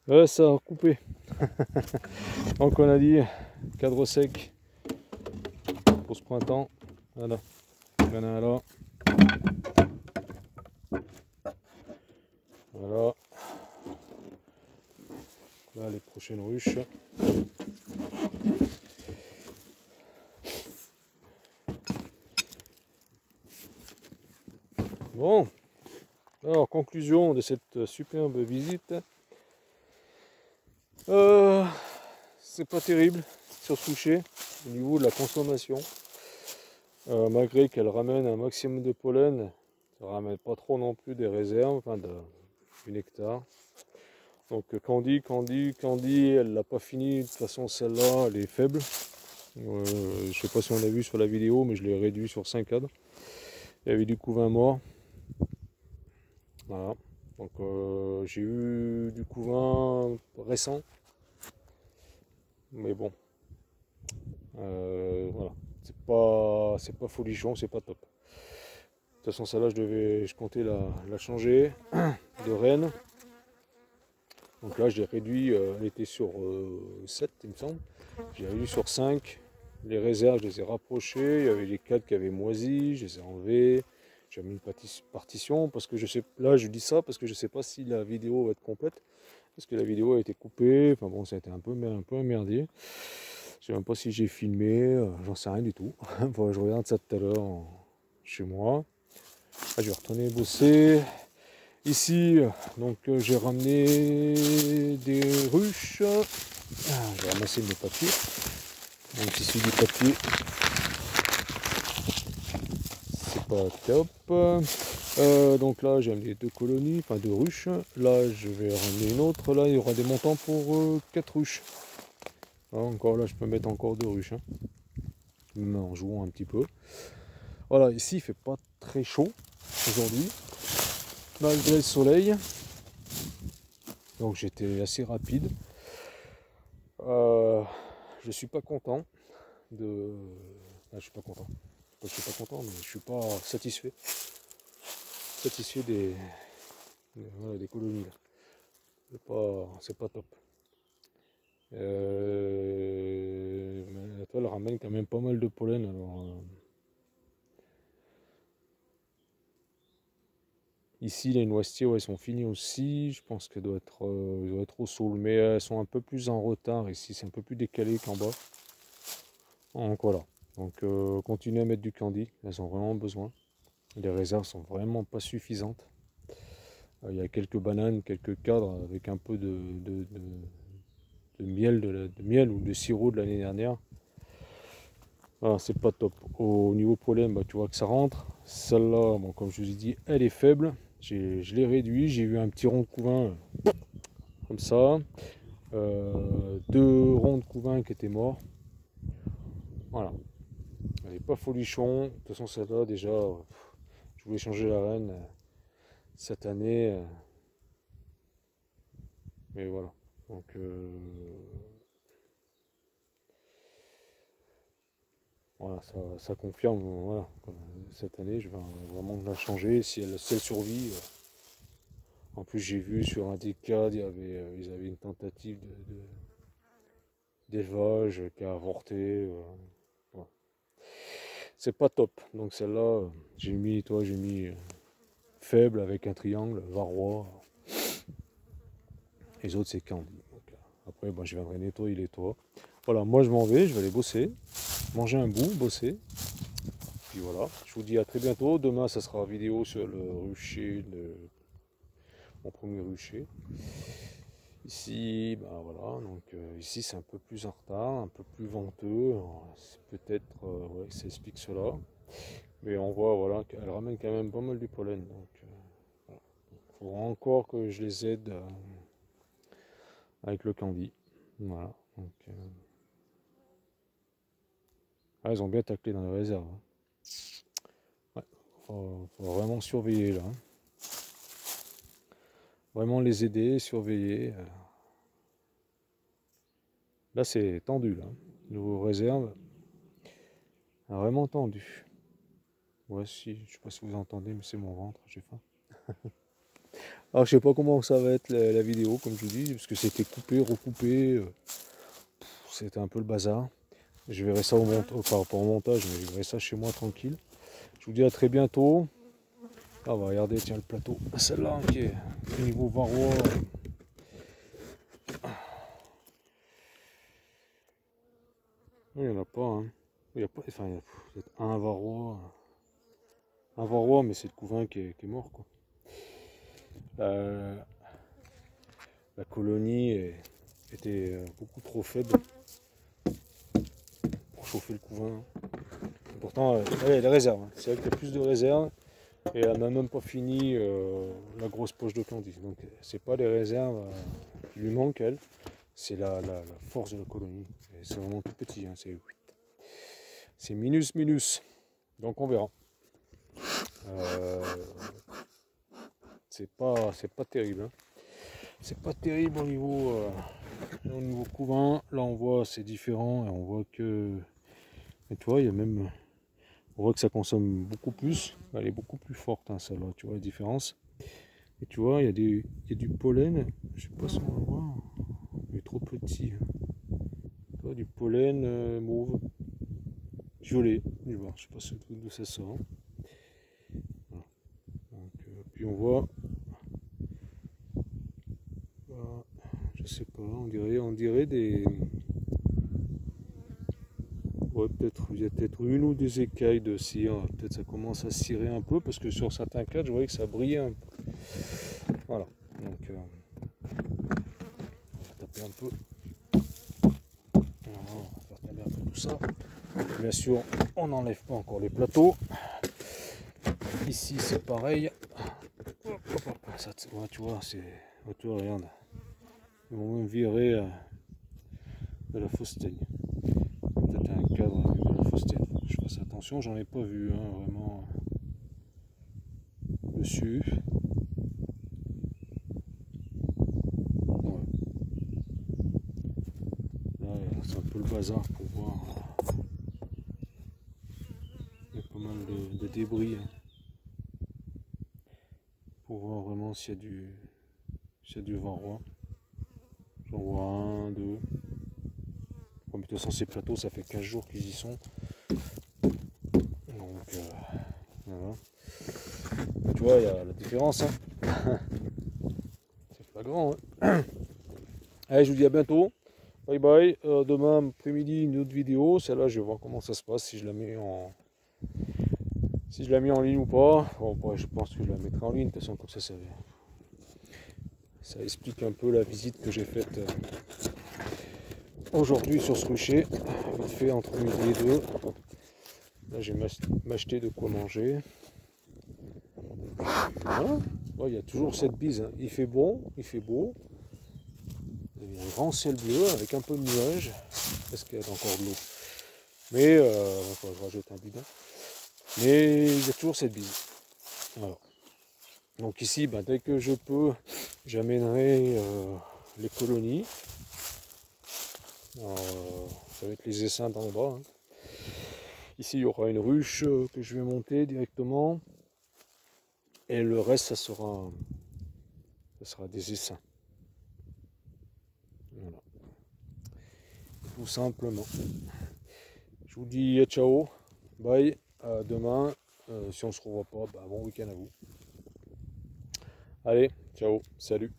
Ouais, ça a coupé. Donc on a dit cadre sec pour ce printemps. Voilà, il y en a un là. Voilà. Là les prochaines ruches. Bon, alors conclusion de cette superbe visite. C'est pas terrible sur ce coucher au niveau de la consommation. Malgré qu'elle ramène un maximum de pollen, ça ramène pas trop non plus des réserves, enfin du nectar. Donc Candy, elle l'a pas fini. De toute façon celle-là, elle est faible. Je sais pas si on a vu sur la vidéo, mais je l'ai réduit sur 5 cadres. Il y avait du couvain mort. Voilà. Donc j'ai eu du couvain récent. Mais bon. Voilà. C'est pas folichon, c'est pas top. De toute façon celle-là je comptais la changer de reine. Donc là je l'ai réduit, elle était sur 7 il me semble. J'ai réduit sur 5. Les réserves, je les ai rapprochées. Il y avait les 4 qui avaient moisi, je les ai enlevés. J'ai mis une partition parce que je sais. Là, je dis ça parce que je sais pas si la vidéo va être complète. Parce que la vidéo a été coupée. Enfin bon, ça a été un peu un merdier. Je sais même pas si j'ai filmé. J'en sais rien du tout. Bon, je regarde ça tout à l'heure chez moi. Là, je vais retourner bosser. Ici, donc j'ai ramené des ruches. J'ai ramassé mes papiers. Donc ici du papier, c'est pas top. Donc là j'ai amené 2 colonies, enfin 2 ruches. Là je vais ramener une autre. Là il y aura des montants pour 4 ruches. Ah, encore là je peux mettre encore 2 ruches. Hein. Même en jouant un petit peu. Voilà, ici il fait pas très chaud aujourd'hui. Malgré le soleil. Donc j'étais assez rapide. Je suis pas content de. Ah, je suis pas content. Je suis pas content, mais je suis pas satisfait. Satisfait voilà, des colonies là. C'est pas top. Mais la toile ramène quand même pas mal de pollen. Alors, ici les noisetiers, ouais, sont finis aussi. Je pense qu'elles doivent être au sol, mais elles sont un peu plus en retard ici. C'est un peu plus décalé qu'en bas. Donc voilà. Donc continuez à mettre du candy. Elles ont vraiment besoin. Les réserves sont vraiment pas suffisantes. Il y a quelques bananes, quelques cadres avec un peu de miel, de miel ou de sirop de l'année dernière. Voilà, c'est pas top. Au niveau pollen, bah, tu vois que ça rentre. Celle-là, bon, comme je vous ai dit, elle est faible. Je l'ai réduit. J'ai eu un petit rond de couvain comme ça. 2 ronds de couvain qui étaient morts. Voilà. Elle n'est pas folichon. De toute façon, celle-là, déjà, je voulais changer la reine cette année. Mais voilà. Donc, voilà, ça confirme. Voilà. Cette année, je vais vraiment la changer. Si elle survit. En plus, j'ai vu sur un des cadres, ils avaient une tentative d'élevage qui a avorté. Voilà. C'est pas top. Donc celle-là, j'ai mis faible avec un triangle, varroa. Les autres, c'est candy. Donc, après, bah, je viendrai nettoyer les toits. Voilà, moi je m'en vais, je vais aller bosser, manger un bout, bosser. Puis voilà, je vous dis à très bientôt. Demain, ça sera vidéo sur le rucher, mon premier rucher. Ici, ben voilà, donc ici c'est un peu plus en retard, un peu plus venteux. C'est peut-être, ouais, ça explique cela. Mais on voit, voilà, qu'elle ramène quand même pas mal du pollen. Donc, voilà. Il faudra encore que je les aide avec le candy. Voilà. Donc, ah, ils ont bien taclé dans les réserves. Hein. Ouais, faut vraiment surveiller là. Hein. Vraiment les aider, surveiller. Là, c'est tendu, là. Nos réserves, vraiment tendu. Voici, je sais pas si vous entendez, mais c'est mon ventre, j'ai faim. Alors je sais pas comment ça va être la vidéo, comme je vous dis, parce que c'était coupé, recoupé. C'était un peu le bazar. Je verrai ça au montage, par rapport au montage, mais je verrai ça chez moi tranquille. Je vous dis à très bientôt. Ah, on va regarder, tiens, le plateau. Celle-là qui est au niveau varrois. Il n'y en a pas. Hein. Il y a pas, enfin, il y a peut-être un varrois. Un varrois, mais c'est le couvain qui est mort, quoi. La colonie était beaucoup trop faible pour chauffer le couvain. Pourtant, il y a des réserves. Hein. C'est vrai qu'il y a plus de réserves. Et elle n'a même pas fini la grosse poche de Candice. Donc c'est pas les réserves qui lui manquent, elle. C'est la force de la colonie. C'est vraiment tout petit. Hein. C'est minus. Donc on verra. C'est pas terrible. Hein. C'est pas terrible au niveau couvain. Là on voit c'est différent et on voit que. Et tu vois, il y a même. On voit que ça consomme beaucoup plus. Elle est beaucoup plus forte, hein, celle-là. Tu vois la différence. Et tu vois, il y a du pollen. Je sais pas si on va voir. Il est trop petit. Tu vois, du pollen mauve. Violet. Je sais pas d'où ça sort. Voilà. Donc, puis on voit. Je sais pas, on dirait des. Ouais, peut-être, il y a peut-être une ou deux écailles de cire. Peut-être ça commence à cirer un peu parce que sur certains cadres, je voyais que ça brillait un peu. Voilà. Donc, on va taper un peu. Voilà, on va faire taper un peu tout ça. Bien sûr, on n'enlève pas encore les plateaux. Ici, c'est pareil. Ça, ouais, tu vois, tu vois, regarde. Ils vont même virer de la fausse teigne. Peut-être un cadre avec de la fausse teigne. Je fasse attention, j'en ai pas vu hein, vraiment dessus. Ouais. Là, c'est un peu le bazar pour voir. Il y a pas mal de débris. Hein, pour voir vraiment s'il y a du varroa. J'en vois un, deux. Bon, de toute façon, ces plateaux, ça fait 15 jours qu'ils y sont. Donc, voilà. Tu vois, il y a la différence. Hein. C'est flagrant. Hein. Allez, je vous dis à bientôt. Bye bye. Demain après-midi, une autre vidéo. Celle-là, je vais voir comment ça se passe, si je la mets en. Si je la mets en ligne ou pas. Bon, après, je pense que je la mettrai en ligne. De toute façon, comme ça explique un peu la visite que j'ai faite aujourd'hui sur ce rucher. Vite fait entre midi et deux. Là, j'ai m'acheté de quoi manger. Voilà. Il y a toujours cette bise. Hein. Il fait bon, il fait beau. Il y a un grand ciel bleu avec un peu de nuages. Est-ce qu'il y a encore de l'eau? Mais je rajoute un bidon. Mais il y a toujours cette bise. Voilà. Donc ici, dès que je peux, j'amènerai les colonies. Ça va être les essaims dans le bas. Hein. Ici, il y aura une ruche que je vais monter directement. Et le reste, ça sera des essaims. Voilà. Tout simplement. Je vous dis ciao, bye, à demain. Si on ne se revoit pas, bon week-end à vous. Allez, ciao, salut.